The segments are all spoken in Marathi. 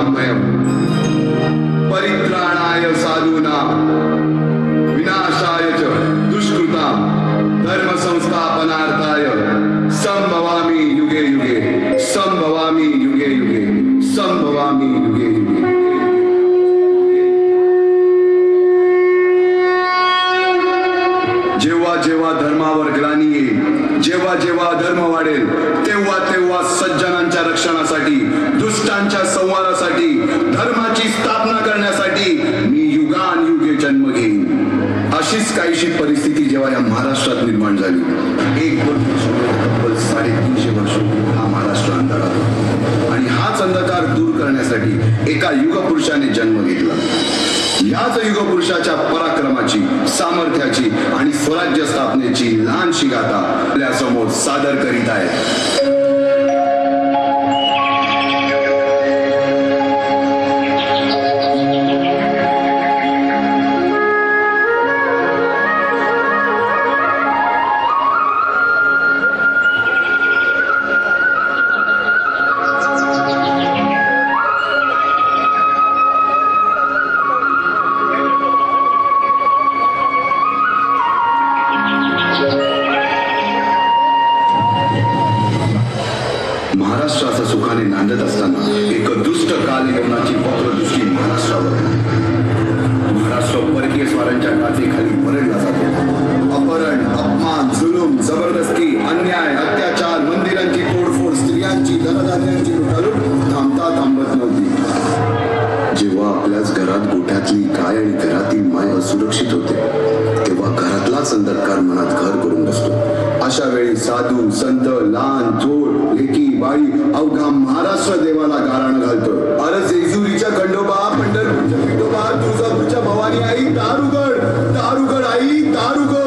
करुणामयम् परित्राणाय साधूनां विनाशाय च दुष्कृतां धर्म संस्थापनार्थाय संभवामि युगे युगे संभवामि युगे युगे संभवामि युगे युगे. जेव्हा जेव्हा धर्मावर ग्लानी येईल, जेव्हा जेव्हा अधर्म वाढेल, तेव्हा तेव्हा सज्जनांच्या रक्षणासाठी, दुष्टांच्या संहारासाठी, धर्माची स्थापना करण्यासाठी मी युगानयुगे जन्म घेईन. अशीच काहीशी परिस्थिती जेव्हा या महाराष्ट्रात निर्माण झाली. एक तब्बल 350 वर्ष हा महाराष्ट्र अंधारात होता आणि हाच अंधकार दूर करण्यासाठी एका युगपुरुषाने जन्म घेतला. याच युगपुरुषाच्या पराक्रमाची, सामर्थ्याची आणि स्वराज्य स्थापनेची लहानशी गाथा आपल्या समोर सादर करीत आहे. महाराष्ट्राचा सुखाने नांदत असताना एक दुष्ट कालयवनाची वक्रदृष्टी महाराष्ट्रावर. महाराष्ट्र परकीय स्वारांच्या गाथेखाली परडला जातो. अपहरण, अपमान, जुलूम, जबरदस्ती, अन्याय, अत्याचार, मंदिरांची तोडफोड, स्त्रियांची, धनधान्यांची लुटालूट थांबत नव्हती. जेव्हा आपल्याच घरात गोठ्यातली गाय आणि घरातील माय असुरक्षित होते, तेव्हा घरातलाच अंधकार मनात घर करून बसतो. अशा वेळी साधू, संत, लहान, थोर, लेकी, बाई अवघा महाराष्ट्र देवाला गाराण घालतो. अरे जेजुरीच्या खंडोबा, पंढरपूरच्या विठोबा, तुळजापूरच्या भवानी आई, दारुगड, दारुगड आई, दारुगड.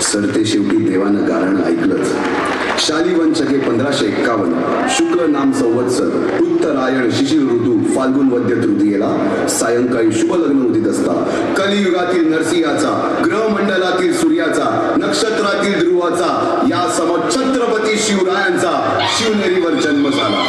सरते शेवटी देवानं गारण ऐकलंच. शालिवन शके 1551 शुक्ल नाम संवत्सर उत्तरायण शिशिर ऋतू फाल्गुन वद्य तृतीयेला सायंकाळी शुभ लग्न उदित असता कलियुगातील नरसिंहाचा, ग्रहमंडलातील सूर्याचा, नक्षत्रातील ध्रुवाचा, या सम छत्रपती शिवरायांचा शिवनेरीवर जन्म झाला.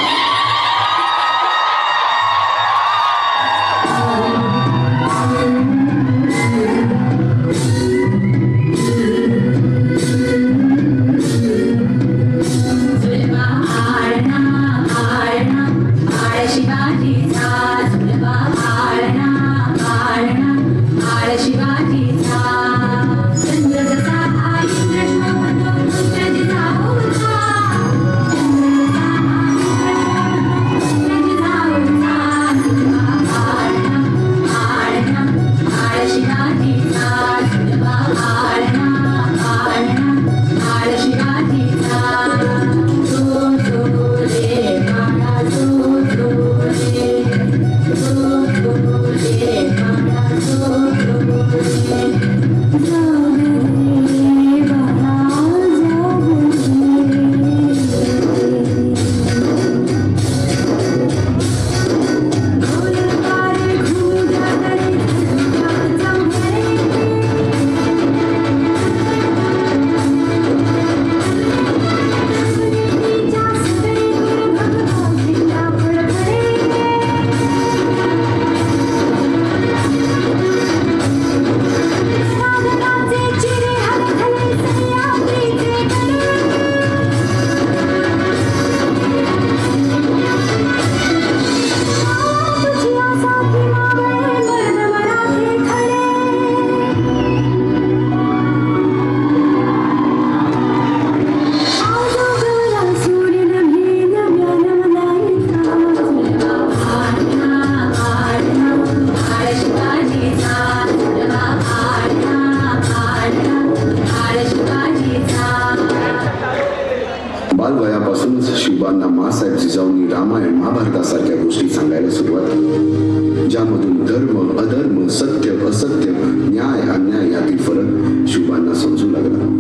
महाभारतासारख्या गोष्टी सांगायला सुरुवात केली, ज्यामधून धर्म अधर्म, सत्य असत्य, न्याय अन्याय यातील फरक शुभांना समजू लागला.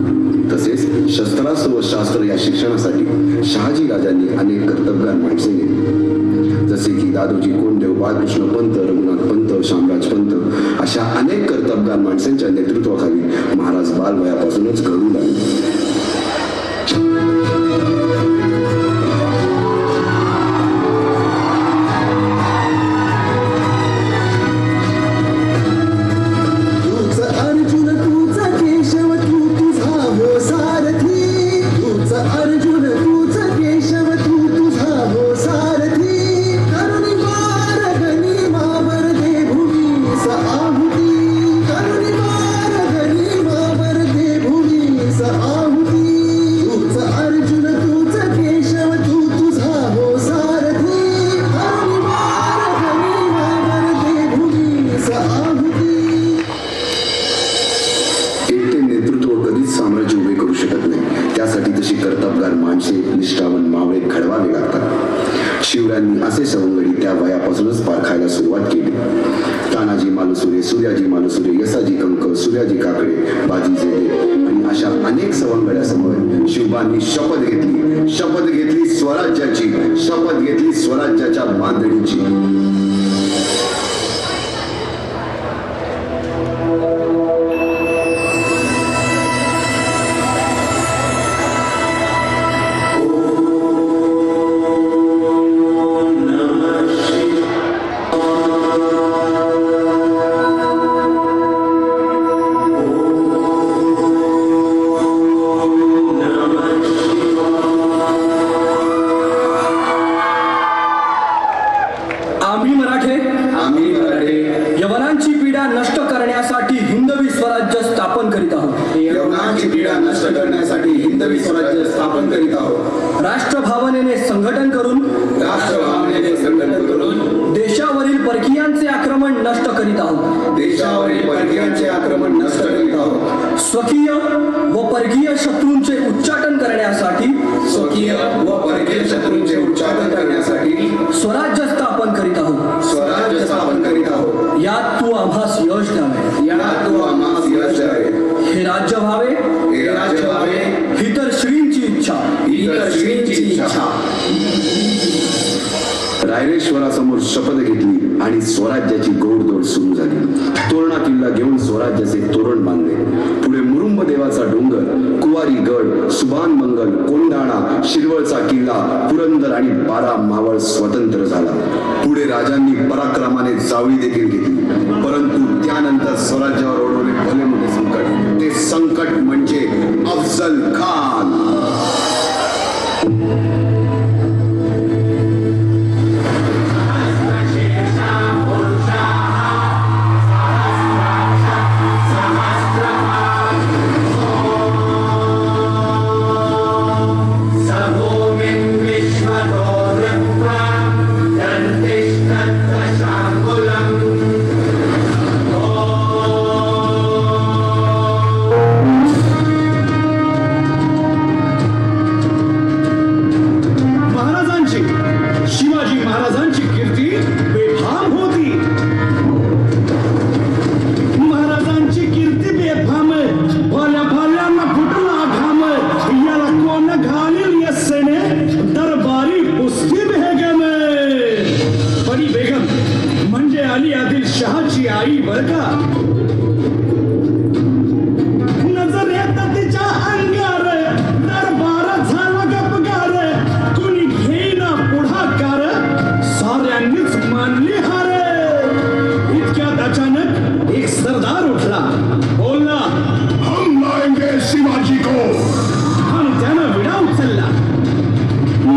तसेच शस्त्रास्त्र व शास्त्र या शिक्षणासाठी शहाजी राजांनी अनेक कर्तबगार माणसे नेमली, जसे की दादोजी कोंडदेव, बाळकृष्ण पंत, रघुनाथ पंत, शामराज पंत अशा अनेक कर्तबगार माणसांच्या नेतृत्वाखाली महाराज बालवयापासूनच घडू लागले. शिवरायांनी असे सवंगडी त्या वयापासूनच पारखायला सुरुवात केली. तानाजी मालुसरे, सूर्याजी मालुसरे, यसाजी कंक, सूर्याजी काकडे, बाजी जेडे आणि अशा अनेक सवंगड्यासमोर शिवबांनी शपथ घेतली स्वराज्याची, शपथ घेतली स्वराज्याच्या बांधणीची. यवनांची पीडा नष्ट करण्यासाठी हिंदवी स्वराज्य स्थापन करीत आहोत. यवनांची पीडा नष्ट करण्यासाठी हिंदवी स्वराज्य स्थापन करीत आहोत. राष्ट्रभावनेने संघटन करून देशावरील परकीयांचे आक्रमण नष्ट करीत आहोत. देशावरील परकीयांचे आक्रमण नष्ट करीत आहोत. स्वकीय व परकीय शत्रूंचे उच्चाटन करण्यासाठी करण्यासाठी स्वराज्य स्थापन करीत आहोत. स्वराज्य स्थापन करीत आहोत. यात तू आम्हास यश द्यावे. हे राज्य व्हावे. ही तर श्रींची इच्छा. रायरेश्वरासमोर शपथ घेतली आणि स्वराज्याची गोडदोड सुरू झाली. तोरणा किल्ला घेऊन स्वराज्याचे तोरण बांधले. पुढे मुरुंब देवाचा डोंगर, कुवारी गड, सुभान मंगल, कोंढाणा, शिरवळचा किल्ला, पुरंदर आणि 12 मावळ स्वतंत्र झाला. पुढे राजांनी पराक्रमाने जावळी देखील घेतली. परंतु त्यानंतर स्वराज्यावर ओढवले भले मोठे संकट. ते संकट म्हणजे अफजल खान.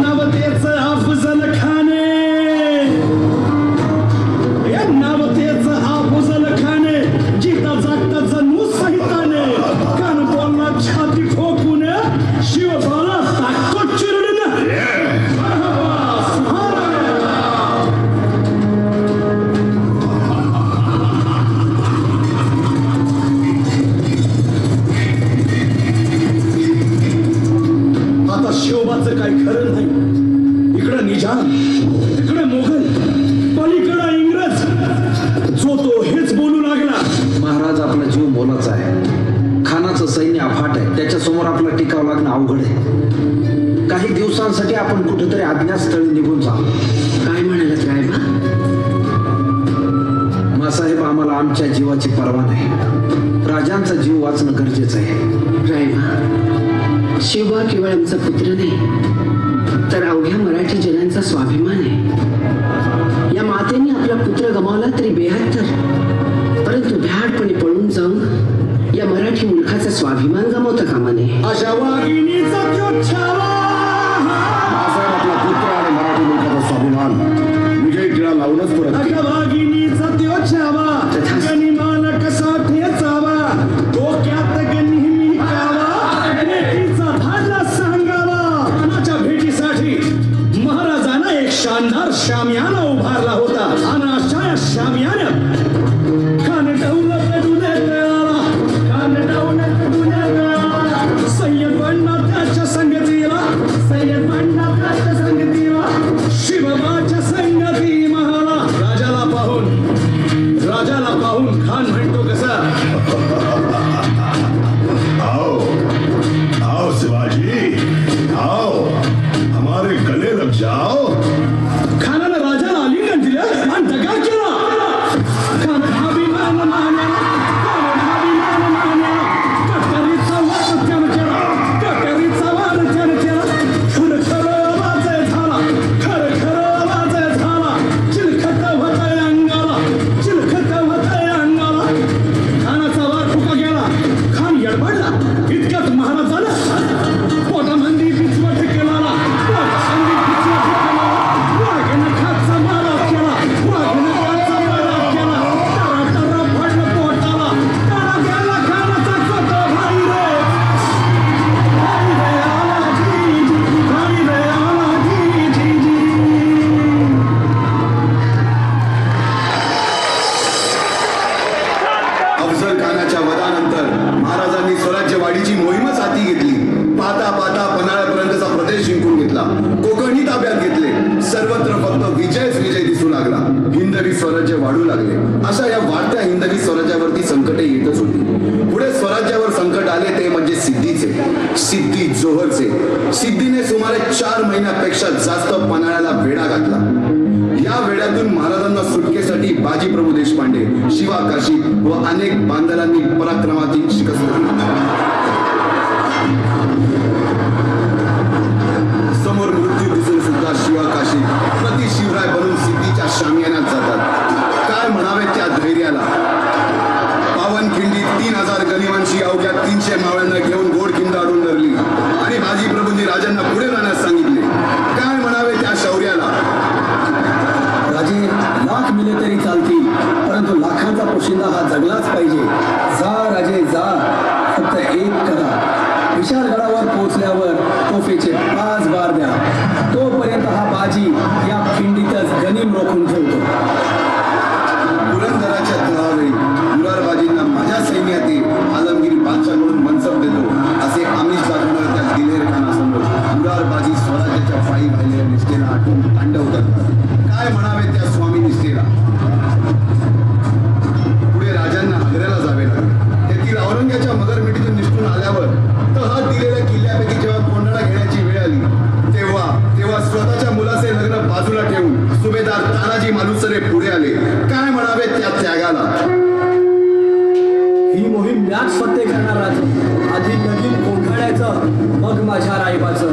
नवतेच अफजल खान दिवसांसाठी आपण कुठेतरी अज्ञातस्थळी निघून जाऊ. काय म्हणालात रायबा? मासाहेब, आम्हाला आमच्या जीवाची पर्वा नाही. राजांचा जीव वाचणं गरजेचं आहे. रायबा, शिवबा केवळ आमचा पुत्र नाही, तर अवघ्या मराठी जनांचा स्वाभिमान आहे. या मातेने आपला पुत्र गमावला तरी बेहत्तर, परंतु भ्याडपणे पळून जाऊन या मराठी मुलखाचा स्वाभिमान गमावता कामा नये. अशा वाघिणीचा तो छावा. मासाहेब, आपला पुत्र आणि मराठी मुलखाचा स्वाभिमान विजय टिळा लावूनच तो रचतील. अशा वाघिणीचा तो छावा. तथास्तु. गनिमान कसा ठेचावा, डोक्यात नेहमी कावा, भेटीचा धाडला सांगावा. खानाच्या भेटीसाठी महाराजांना एक शानदार शामियाना उभारला होता. आणि अशा या शामियान्यात खान डौलत डुलेला, खान डौलत डुलेला. सय्यद बंडा त्याच्या संगतीला, सय्यद बंडा त्याच्या संगतीला, शिवबाच्या संगती महाला. राजाला पाहून खान म्हणतो कसा, आओ आओ शिवाजी, आओ हमारे गले लग जाओ. खानानं राजाला आलिंगन दिलं आणि दगा केला. खान अभिमान मान्या, कटरीचा वाद त्यानं केला, कटरीचा वाद त्यानं केला. खरखर वाजय झाला, खरखर वाजय झाला. चिलखत होतंय अंगाला, चिलखत होतंय अंगाला. खानाचा वार फुका गेला. खान यडबडला. इतक्यात महाराजानं पोटामंदी पिचवट केला. पोटामंदी पिचवट केला. वाघानं खाचा मारा केला, वाघानं खाचा मारा केला. टरा टरा पडलं पोटाला. टरा गेला खानाचा कोटा. भाई रे, भाई रे आला जी जी, भाई रे आला जी जी जी. अफजल खानाच्या वधानंतर महाराजांनी स्वराज्यवाढीची मोहीमच हाती घेतली. पाहता पाहता पन्हाळ्यापर्यंतचा प्रदेश जिंकून घेतला. कोकणही ताब्यात घेतले. सर्वत्र फक्त विजयच विजय दिसू लागला. हिंदवी स्वराज्य वाढू लागले. अशा या वाढत्या हिंदवी स्वराज्यावरती संकटे येतच होती. पुढे स्वराज्यावर संकट आले ते म्हणजे सिद्धीचे, सिद्धी जोहरचे. सिद्धीने सुमारे 4 महिन्यापेक्षा जास्त पन्हाळ्याला वेढा घातला. या वेड्यातून महाराजांना सुटकेसाठी बाजीप्रभू देशपांडे, शिवा काशी व अनेक बांधलांनी पराक्रमाची शिकस्त दिली. समोर मृत्यू दिसून सुद्धा शिवा काशी प्रति शिवराय बनून सिद्धीच्या शामियानात जातात. काय म्हणावे त्या धैर्याला. पावनखिंडी 3000 गनिमांशी अवघ्या 300 मावळ्यांना घेऊन गोडखिंड अडून धरली आणि बाजीप्रभूंनी राजांना पुढे जाण्यास सांगितले. काय म्हणावे त्या शौर्याला. राजे, लाख मिले तरी चालतील, परंतु लाखांचा पोशिंदा हा जगलाच पाहिजे. जा राजे जा, फक्त एक करा. विशाळगडावर पोहोचल्यावर तोफेचे 5 बार द्या. तोपर्यंत हा बाजी या खिंडीतच गनिम रोखून ठेवतो. पुरंदराच्या तळावरी मुरारबाजींना माझ्या सैन्यात आलमगीर बादशाहकडून मनसब देतो असे आमिष दाखवणाऱ्या त्या दिलेर खानासमोर मुरारबाजी स्वराज्याच्या पायी राहिलेल्या निष्ठेला आटून तांडव करतात. काय म्हणावे त्या स्वामी निष्ठेला. पुढे राजांना आग्र्याला जावे लागले. तेथील औरंग्याच्या मगरमिठीतून निष्ठून आल्यावर तह दिलेल्या किल्ल्यापैकी जेव्हा कोंडाळा घेण्याची वेळ आली तेव्हा स्वतःच्या मुलाचे लग्न बाजूला ठेवून सुभेदार तानाजी मालुसरे पुढे आले. काय म्हणावे त्या त्यागाला. ही मोहीम मॅच फत्ते करणार राजे. आधी लगीन कोंढाण्याचं, मग माझ्या रायबाचं.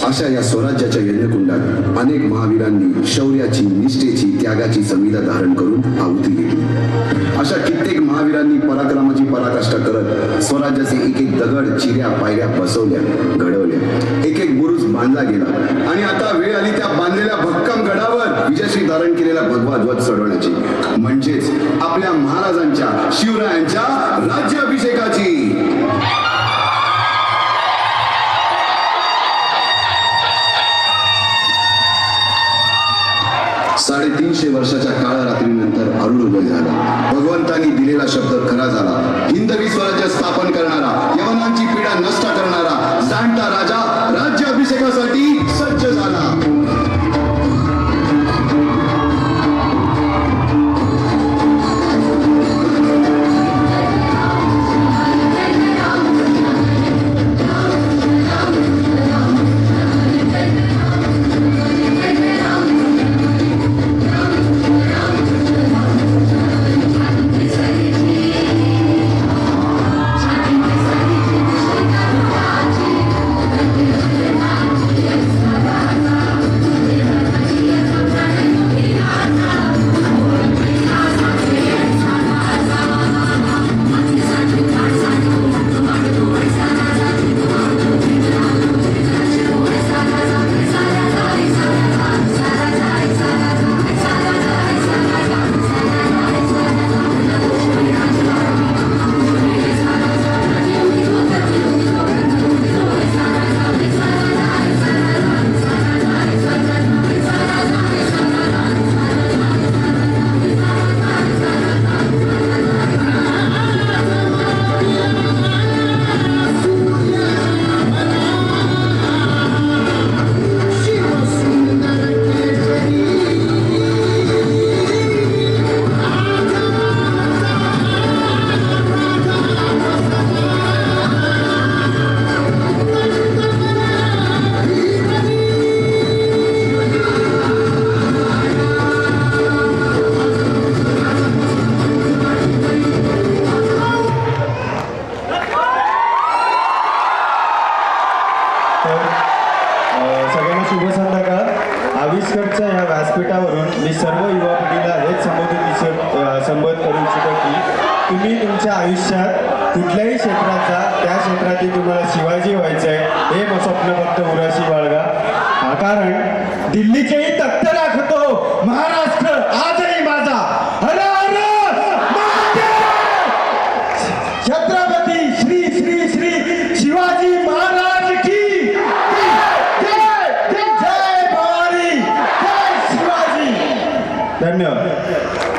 अशा या स्वराज्याच्या यज्ञकुंडात अनेक महावीरांनी शौर्याची, निष्ठेची, त्यागाची संविधा धारण करून आहुती घेतली. अशा कित्येक महावीरांनी पराक्रमाची पराकाष्ठा करत स्वराज्याचे एक एक दगड, चिऱ्या, पायऱ्या बसवल्या, घडवल्या. एक एक बुरुज बांधला गेला आणि आता वेळ आली त्या बांधलेल्या भक्कम गडावर विजयश्री धारण केलेला भगवा ध्वज चढवण्याची, म्हणजेच आपल्या महाराजांच्या, शिवरायांच्या राज्याभिषेकाची. 350 वर्षाच्या काळरात्रीनंतर अरुण उदय झाला. भगवंतांनी दिलेला शब्द खरा झाला. हिंदवी स्वराज्य स्थापन करणारा, यवनांची पीडा नष्ट करणारा जाणता राजा राज्याभिषेकासाठी सज्ज झाला. सगळ्यांना शुभ संध्याकाळ. आविष्करच्या या व्यासपीठावरून मी सर्व युवा पिढीला हेच संबोध करू इच्छितो की तुम्ही तुमच्या आयुष्यात कुठल्याही क्षेत्रात जा, त्या क्षेत्रातील तुम्हाला शिवाजी व्हायचं आहे हे स्वप्न फक्त उराशी बाळगा. कारण दिल्लीचेही तख्त राखतो महाराष्ट्र आजही माझा. हर हर महादेव! छत्रपती श्री श्री श्री शिवाजी महाराज की जय! जय भवानी! जय शिवाजी! धन्यवाद.